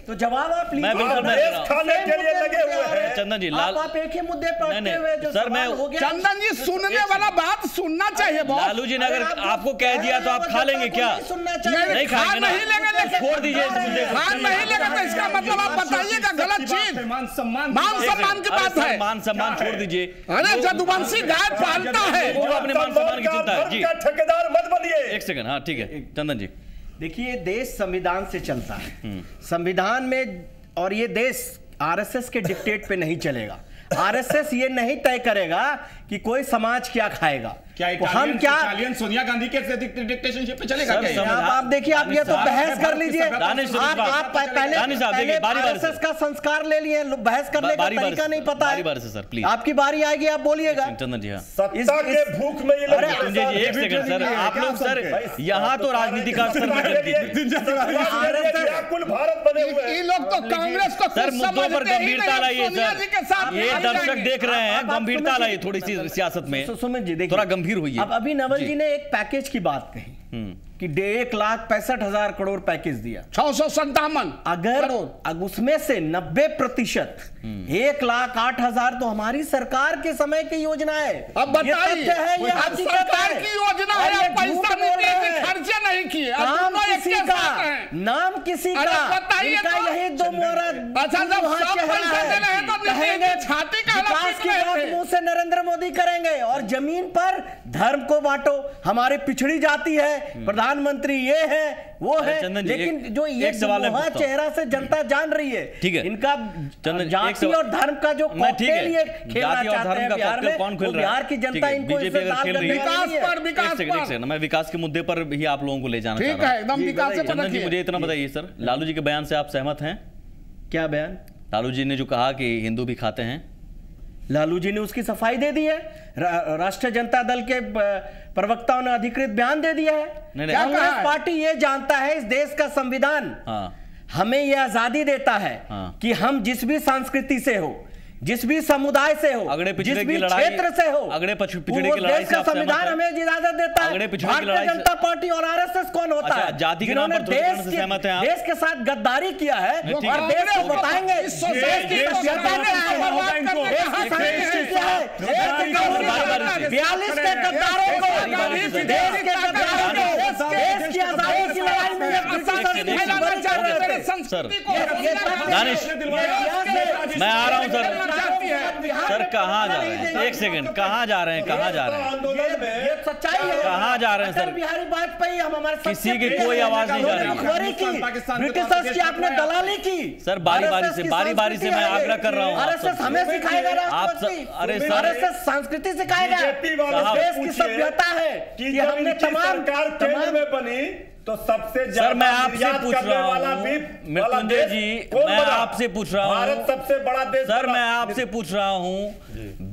तो जवाब आप
मैं बिल्कुल
खाने के लिए लगे हुए हैं।
चंदन जी,
आप एक ही मुद्दे पर अटके हुए जो
सर, मैं
चंदन जी, सुनने वाला बात सुनना चाहिए बॉस।
लालू जी ने अगर आपको कह दिया तो आप खा लेंगे क्या? नहीं खाएंगे ना, छोड़ दीजिए,
खा नहीं लेगा तो इसका मतलब आप बताइएगा गलत चीज। मान सम्मान की बात है।
मान सम्मान छोड़ दीजिए।
अरे जदुवंशी गाय पालता है,
वो अपने मान सम्मान की चिंता है जी।
ठेकेदार मत बनिए।
एक सेकंड, हाँ ठीक है चंदन जी।
देखिए, देश संविधान से चलता है, संविधान में, और ये देश आरएसएस के डिक्टेट पे नहीं चलेगा। आरएसएस ये नहीं तय करेगा कि कोई समाज क्या खाएगा।
क्या
हम क्या
इटालियन सोनिया गांधी के डिक्टेटरशिप पे चलेगा क्या?
आप देखिए, आप ये तो बहस कर लीजिए। आप पहले आरएसएस का संस्कार ले लिए, बहस करने का तरीका नहीं पता है। आपकी बारी आएगी, आप बोलिएगा।
चंदन जी, हाँ,
सत्ता के भूख में ये लोग।
एक सेकंड सर, आप लोग सर यहाँ तो राजनीति का स्तर में कर दीजिए।
कुल भारत बने हुए हैं।
ये लोग तो कांग्रेस को
सर मुद्दों पर गंभीरता लाइए सर, ये दर्शक देख रहे हैं, गंभीरता लाइए थोड़ी सी सियासत में।
सुमित जी, देखिए
थोड़ा गंभीर हुई।
अब अभी नवल जी ने एक पैकेज की बात कही कि 1,65,000 करोड़ पैकेज दिया,
657।
अगर उसमें से 90%, 1,08,000 तो हमारी सरकार के समय की योजना है।
अब बताइए,
ये
सरकार की योजना है, पैसा नहीं, खर्चे नहीं किए,
नाम किसी का, नाम किसी का, इनका यही दो मोहरा।
अच्छा, जब सब पैसा दे रहे हैं तो छाती का
विकास की बात मुंह से नरेंद्र मोदी करेंगे और जमीन पर धर्म को बांटो, हमारी पिछड़ी जाती है, प्रधानमंत्री ये है वो है, लेकिन जो ये चेहरा से जनता जान रही है,
ठीक है,
इनका जाति और धर्म का जो कॉकटेल ये खेलना चाहते हैं बिहार में, वो बिहार की जनता इनको
विकास पर
मैं विकास के मुद्दे पर भी आप लोगों को ले जाना
चाह रहा हूं।
चंदन जी, मुझे इतना बताइए सर, लालू जी के बयान से आप सहमत हैं?
क्या बयान?
लालू जी ने जो कहा कि हिंदू भी खाते हैं,
लालू जी ने उसकी सफाई दे दी है। राष्ट्रीय जनता दल के प्रवक्ताओं ने अधिकृत बयान दे दिया है। कांग्रेस पार्टी ये जानता है, इस देश का संविधान हमें यह आजादी देता है कि हम जिस भी संस्कृति से हो, जिस भी समुदाय से हो, जिस भी क्षेत्र से हो,
अगड़े पिछड़े की लड़ाई
का संविधान हमें इजाजत देता है। भारतीय जनता पार्टी और आरएसएस कौन होता है?
जाति के नाम पर
देश के साथ गद्दारी किया है और देश को बताएंगे बयालीस के गद्दारों को, देश के गद्दारों को, देश की आजादी की लड़ाई में
दानिश, मैं आ रहा हूं सर कहाँ जा रहे हैं? एक सेकंड, कहाँ जा रहे हैं? कहाँ जा रहे हैं?
ये सच्चाई है।
कहाँ जा रहे हैं सर?
बिहारी वाजपेयी हम हमारे
किसी की कोई आवाज नहीं जा रही।
ब्रिटिशर्स की आपने दलाली की
सर, बारी बारी से मैं आग्रह कर रहा हूँ।
आरएसएस हमें सिखाएगा
अरे सर,
आरएसएस संस्कृति सिखाएगा, देश की सभ्यता है कि हमने तमाम
में बनी तो सबसे
सर मैं आपसे पूछ रहा हूँ मृत्युंजय जी, मैं आपसे पूछ रहा हूँ,
भारत सबसे बड़ा देश
सर मैं आपसे पूछ रहा हूँ,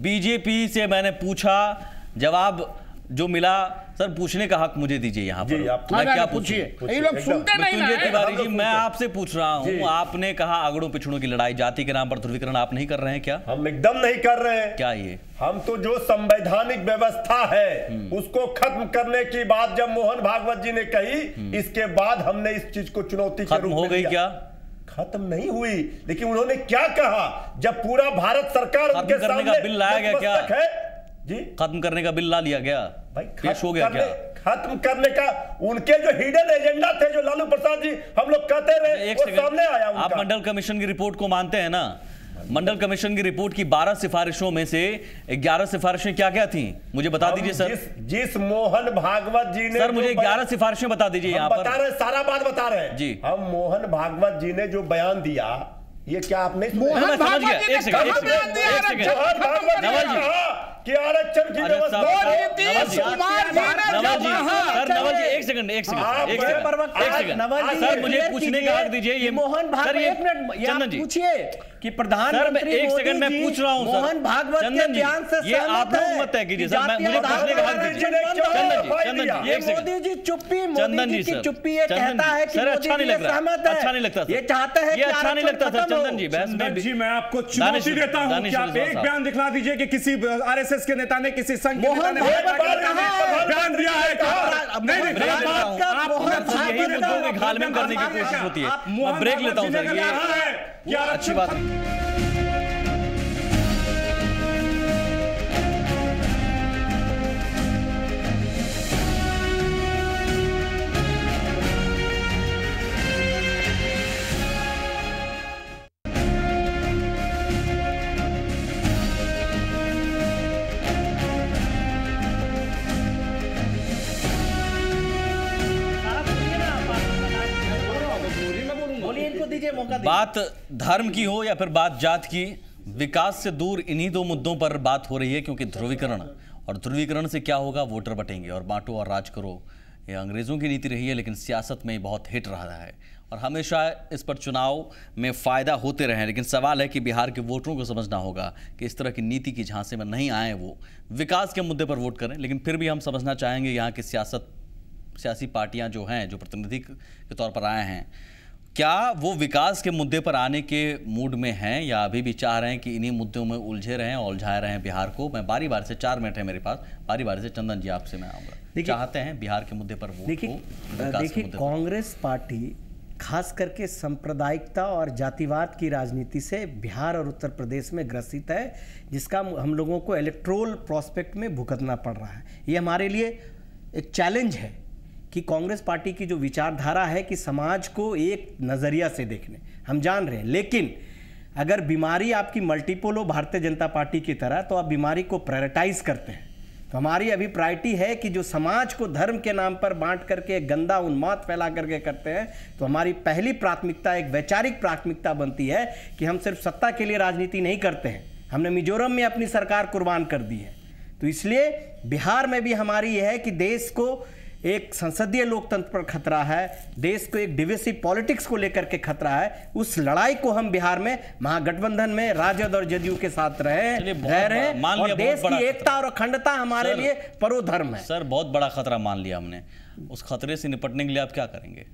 बीजेपी से मैंने पूछा, जवाब जो मिला सर पूछने का हक मुझे दीजिए यहाँ पर।
मैं क्या पूछिए, ये लोग सुनते नहीं ना।
तिवारी जी मैं आपसे पूछ रहा हूँ, आपने कहा अगड़ों पिछड़ों की लड़ाई, जाति के नाम पर ध्रुवीकरण आप नहीं कर रहे हैं क्या?
हम एकदम नहीं कर रहे हैं।
क्या ये
हम तो जो संवैधानिक व्यवस्था है उसको खत्म करने की बात जब मोहन भागवत जी ने कही, इसके बाद हमने इस चीज को चुनौती के रूप में
हो गई क्या?
खत्म नहीं हुई, लेकिन उन्होंने क्या कहा जब पूरा भारत सरकार उनके सामने
बिल लाया गया क्या
है जी?
खत्म करने का बिल ला लिया गया
भाई,
पेश हो गया क्या?
खत्म करने का उनके जो हिडन एजेंडा थे, जो लालू प्रसाद जी हम लोग कहते रहे, वो सामने आया उनका।
आप मंडल कमीशन की रिपोर्ट को मानते हैं ना? मंडल कमीशन की रिपोर्ट की 12 सिफारिशों में से 11 सिफारिशें क्या क्या थी, मुझे बता दीजिए सर।
जिस मोहन भागवत जी ने,
सर मुझे 11 सिफारिशें बता दीजिए यहाँ पर।
बता रहे, सारा बात बता रहे हैं
जी।
हम मोहन भागवत जी ने जो बयान दिया, ये क्या आपने
मोहन
समझ गया? एक सेकंड
कि आरक्षण की व्यवस्था,
सर मुझे पूछने का हक दीजिए। ये
मोहन भागवत, चंदन जी पूछिए कि प्रधानमंत्री
एक सेकंड मैं पूछ रहा हूँ
मोहन भागवत के बयान से
ये आप लोग मत तय कीजिए सर, मुझे पूछने का हक दीजिए। चंदन जी एक सेकंड,
मोदी जी चुप्पी,
चंदन जी
की चुप्पी ये कहता है कि
सर अच्छा नहीं लग रहा, अच्छा नहीं लगता,
ये चाहता है,
ये अच्छा नहीं लगता सर। चंदन जी बहस में
जी मैं आपको चुनौती देता हूं कि आप एक बयान दिखला दीजिए कि किसी आरएसएस के नेता ने, किसी संघ के नेता ने बयान दिया है।
यही मुद्दों में घालमेल करने की कोशिश होती है। मैं ब्रेक लेता हूं सर, ये अच्छी बात नहीं। बात धर्म की हो या फिर बात जात की, विकास से दूर इन्हीं दो मुद्दों पर बात हो रही है, क्योंकि ध्रुवीकरण, और ध्रुवीकरण से क्या होगा, वोटर बटेंगे और बांटो और राज करो। ये अंग्रेजों की नीति रही है, लेकिन सियासत में बहुत हिट रहा है और हमेशा इस पर चुनाव में फायदा होते रहे। लेकिन सवाल है कि बिहार के वोटरों को समझना होगा कि इस तरह की नीति की झांसे में नहीं आए, वो विकास के मुद्दे पर वोट करें। लेकिन फिर भी हम समझना चाहेंगे यहाँ की सियासी पार्टियां जो हैं, जो प्रतिनिधि के तौर पर आए हैं, क्या वो विकास के मुद्दे पर आने के मूड में हैं या अभी भी चाह रहे हैं कि इन्हीं मुद्दों में उलझे रहें, उलझाए रहें बिहार को? मैं बारी बारी से, 4 मिनट है मेरे पास, बारी बारी से चंदन जी आपसे मैं आऊँगा। चाहते हैं बिहार के मुद्दे पर वोट हो?
देखिए कांग्रेस पार्टी खास करके सांप्रदायिकता और जातिवाद की राजनीति से बिहार और उत्तर प्रदेश में ग्रसित है, जिसका हम लोगों को इलेक्टोरल प्रोस्पेक्ट में भुगतना पड़ रहा है। ये हमारे लिए एक चैलेंज है कि कांग्रेस पार्टी की जो विचारधारा है कि समाज को एक नज़रिया से देखने, हम जान रहे हैं, लेकिन अगर बीमारी आपकी मल्टीपल हो भारतीय जनता पार्टी की तरह, तो आप बीमारी को प्रायोरिटाइज करते हैं। तो हमारी अभी प्रायोरिटी है कि जो समाज को धर्म के नाम पर बांट करके गंदा उन्माद फैला करके करते हैं, तो हमारी पहली प्राथमिकता, एक वैचारिक प्राथमिकता बनती है कि हम सिर्फ सत्ता के लिए राजनीति नहीं करते हैं। हमने मिजोरम में अपनी सरकार कुर्बान कर दी है, तो इसलिए बिहार में भी हमारी यह है कि देश को एक संसदीय लोकतंत्र पर खतरा है, देश को एक डिविसिव पॉलिटिक्स को लेकर के खतरा है। उस लड़ाई को हम बिहार में महागठबंधन में राजद और जदयू के साथ रह रहे हैं और देश की एकता और अखंडता हमारे लिए परोधर्म है।
सर बहुत बड़ा खतरा मान लिया हमने, उस खतरे से निपटने के लिए आप क्या करेंगे,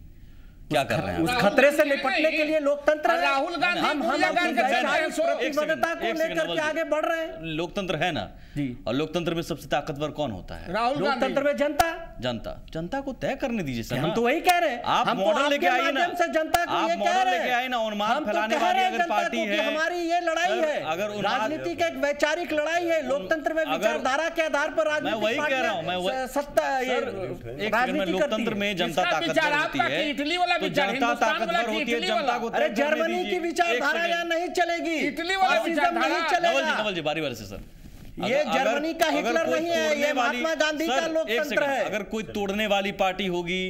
क्या कर रहे हैं?
उस खतरे से निपटने के लिए लोकतंत्र है,
राहुल गांधी
हम प्रतिबद्धता को लेकर के आगे बढ़ रहे हैं।
लोकतंत्र है ना जी, और लोकतंत्र में सबसे ताकतवर कौन होता है?
राहुल गांधी।
लोकतंत्र में
जनता को तय करने दीजिए सर।
हम तो वही कह रहे हैं,
आप मॉडल लेके आइए ना,
जनता को ये कह रहे हैं,
उन्माद फैलाने वाली अगर पार्टी है,
हमारी ये लड़ाई है, अगर राजनीति का एक वैचारिक लड़ाई है, लोकतंत्र में विचारधारा के आधार पर राजनीति,
मैं वही कह रहा हूँ, मैं सत्ता, लोकतंत्र में जनता ताकतवर होती है, तो जनता ताकतवर होती है, जनता को।
अरे जर्मनी की विचारधारा यहाँ नहीं चलेगी,
इटली वाला विचारधारा
नहीं चलेगा।
नवल जी बारी बारी से सर,
ये जर्मनी का हिटलर नहीं है, ये महात्मा गांधी का लोकतंत्र है।
अगर कोई तोड़ने वाली पार्टी होगी,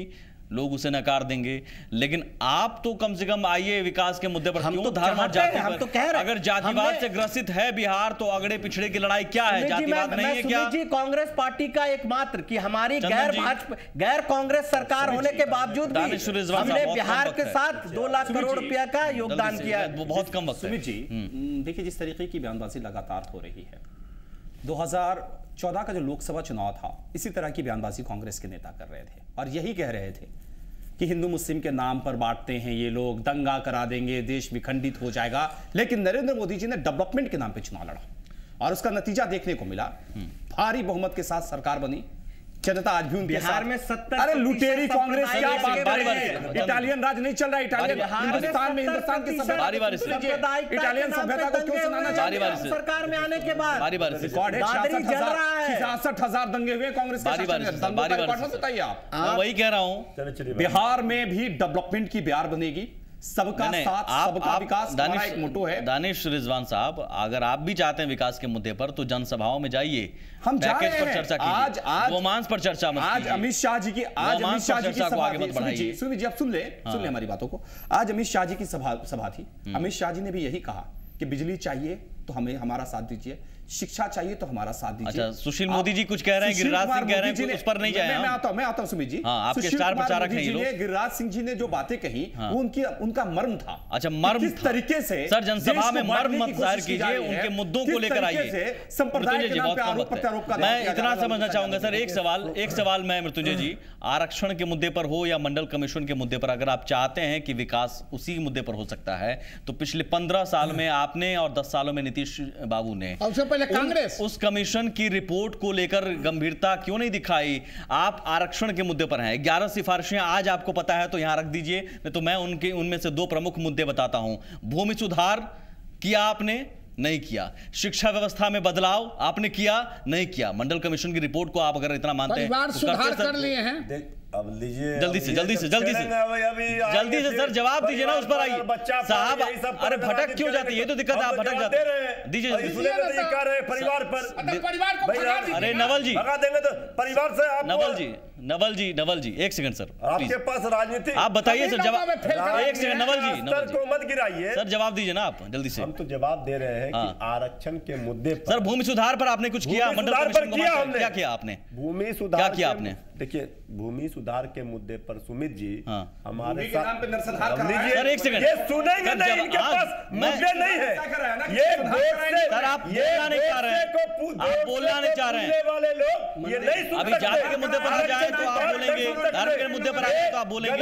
लोग उसे नकार देंगे, लेकिन आप तो कम से कम आइए विकास के मुद्दे पर।
हम
क्यों
तो
धर्म जाति
हम तो कह रहे हैं,
अगर जातिवाद से ग्रसित है बिहार, तो अगड़े पिछड़े की लड़ाई क्या है? जातिवाद नहीं है क्या?
जी कांग्रेस पार्टी का एकमात्र कि हमारी गैर कांग्रेस सरकार होने के बावजूद भी हमने बिहार के साथ 2 लाख करोड़ रुपया का योगदान किया है।
वो बहुत कम वक्त है।
सुमित जी देखिए, जिस तरीके की बयानबाजी लगातार हो रही है, 14 का जो लोकसभा चुनाव था, इसी तरह की बयानबाजी कांग्रेस के नेता कर रहे थे और यही कह रहे थे कि हिंदू मुस्लिम के नाम पर बांटते हैं ये लोग, दंगा करा देंगे, देश विखंडित हो जाएगा। लेकिन नरेंद्र मोदी जी ने डेवलपमेंट के नाम पे चुनाव लड़ा और उसका नतीजा देखने को मिला। भारी बहुमत के साथ सरकार बनी, जनता आज भी उनके
बिहार में 70।
अरे लुटेरी कांग्रेस क्या बात कर रहे हैं? इटालियन राज नहीं चल रहा, इटालियन हिंदुस्तान में हिंदुस्तान की इटालियन सभ्यता को क्यों सुनाना चाहते हैं?
सरकार में आने के बाद
रिकॉर्ड है 66,000 दंगे हुए कांग्रेस के। बताइए आप।
मैं वही कह रहा हूं,
बिहार में भी डेवलपमेंट की बिहार बनेगी, सबका साथ सबका विकास, हमारा एक मोटो है।
दानिश रिजवान साहब, अगर आप भी चाहते हैं विकास के मुद्दे पर तो जनसभाओं में जाइए,
हम
पैकेज पर चर्चा कीजिए,
आज
रोमांस पर चर्चा मत
आज
कीजिए।
अमित शाह जी की सभा थी। सुनिए जी, आप सुन ले हमारी बातों को। आज अमित शाह जी की सभा थी। अमित शाह जी ने भी यही कहा कि बिजली चाहिए तो हमें हमारा साथ दीजिए, शिक्षा चाहिए तो हमारा साथ दीजिए।
अच्छा, सुशील मोदी जी कुछ कह रहे हैं, गिरिराज सिंह कह रहे हैं, उस पर नहीं जाए।
मैं आता हूं सुमित जी।
आपके स्टार प्रचारक हैं ये लोग।
गिरिराज सिंह जी ने जो बातें कही वो उनका मर्म था।
अच्छा, मर्म
किस तरीके से
सर जनसभा में मर्म मत जाहिर कीजिए, उनके मुद्दों को लेकर आइए।
संप्रदाय के नाम पे आरोप प्रत्यारोप का
मैं इतना समझना चाहूंगा सर, एक सवाल मैं मृत्युंजय जी, आरक्षण के मुद्दे पर हो या मंडल कमीशन के मुद्दे पर, अगर आप चाहते हैं कि विकास उसी मुद्दे पर हो सकता है तो पिछले 15 साल में आपने और 10 सालों में नीतीश बाबू ने
सबसे पहले कांग्रेस
उस कमीशन की रिपोर्ट को लेकर गंभीरता क्यों नहीं दिखाई? आप आरक्षण के मुद्दे पर हैं, 11 सिफारिशें आज आपको पता है तो यहां रख दीजिए, नहीं तो मैं उनमें से 2 प्रमुख मुद्दे बताता हूं। भूमि सुधार किया आपने? नहीं किया। शिक्षा व्यवस्था में बदलाव आपने किया? नहीं किया। मंडल कमीशन की रिपोर्ट को आप अगर इतना मानते हैं,
परिवार सुधार कर लिए हैं।
अब लीजिए,
जल्दी से सर जवाब दीजिए ना, उस पर आइए साहब। अरे भटक क्यों जाते, ये तो दिक्कत है, आप भटक जाते हैं। दीजिए
परिवार पर।
अरे नवल जी
भगा देंगे तो परिवार से आप।
नवल जी 1 सेकंड सर,
आपके पास राजनीति,
आप बताइए सर जवाब। 1 सेकंड नवल जी
को मत गिराइए
सर, जवाब दीजिए ना आप जल्दी से।
हम तो जवाब दे रहे हैं कि आरक्षण के मुद्दे पर।
सर भूमि सुधार पर आपने कुछ किया? मंडल कमीशन को क्या किया आपने?
भूमि सुधार
क्या किया आपने?
देखिए, भूमि सुधार के मुद्दे पर सुमित जी हमारे
साथ
सर 1 सेकंड,
ये सुनेंगे नहीं, इनके पास मुद्दे नहीं है। ये
सर आप बोलना नहीं चाह रहे हैं, आप बोलना नहीं चाह रहे हैं
वाले लोग ये नहीं सुन
अभी जाति के मुद्दे पर आ जाए तो आप बोलेंगे, धर्म के मुद्दे पर आए तो आप बोलेंगे।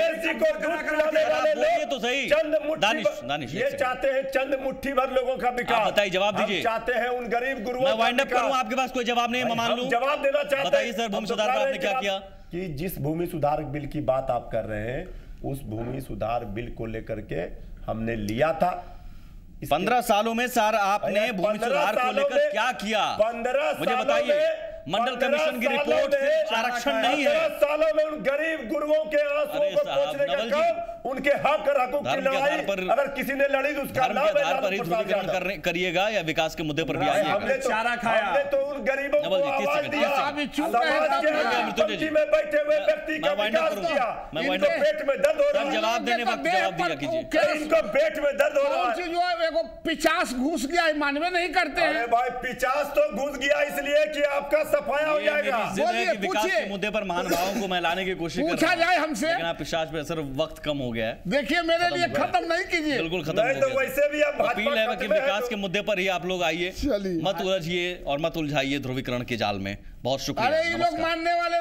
तो सही दानिश
ये चाहते हैं चंद मुट्ठी भर लोगों का विकास।
बताइए, जवाब दीजिए।
चाहते हैं उन गरीब गुरुओं।
मैं वाइंड अप करूं, आपके पास कोई जवाब नहीं है, मैं मान लूं।
जवाब देना चाहते हैं।
बताइए सर, भूमि सुधार पर आपने क्या किया?
कि जिस भूमि सुधार बिल की बात आप कर रहे हैं, उस भूमि सुधार बिल को लेकर के हमने लिया था।
15 सालों में सर आपने भूमि सुधार को लेकर क्या किया?
15
मुझे बताइए। मंडल कमीशन की रिपोर्ट आरक्षण नहीं है।
15 सालों में उन गरीब गुरुओं के आंसुओं को पोंछने का काम, उनके हक और हकों की लड़ाई अगर किसी ने लड़ी तो उसका नाम है
आधार पर ही ध्रुवीकरण करिएगा या विकास के मुद्दे पर भी आइएगा।
हमने तो उन गरीबों को आवाज दिया, समाज के में बैठे हुए व्यक्ति का विकास किया। इनको पेट में दर्द हो रहा है,
जवाब देने वक्त जवाब दिया कीजिए।
इनको पेट में दर्द हो रहा है,
जो 50 घुस गया, मानवे नहीं करते हैं।
भाई 50 तो घुस गया इसलिए कि आपका सफाया हो जाएगा।
विकास के मुद्दे पर महानुभावों को मैं लाने की कोशिश कर
पूछा जाए हमसे,
लेकिन आप पिशाच पे सर वक्त कम हो गया है।
देखिए मेरे लिए खत्म नहीं कीजिए।
बिल्कुल खत्म हो गया।
वैसे भी अब
अपील है कि विकास के मुद्दे पर ही आप लोग आइए, मत उलझिए और मत उलझाइए ध्रुवीकरण के जाल में। बहुत शुक्रिया।
अरे ये लोग मानने वाले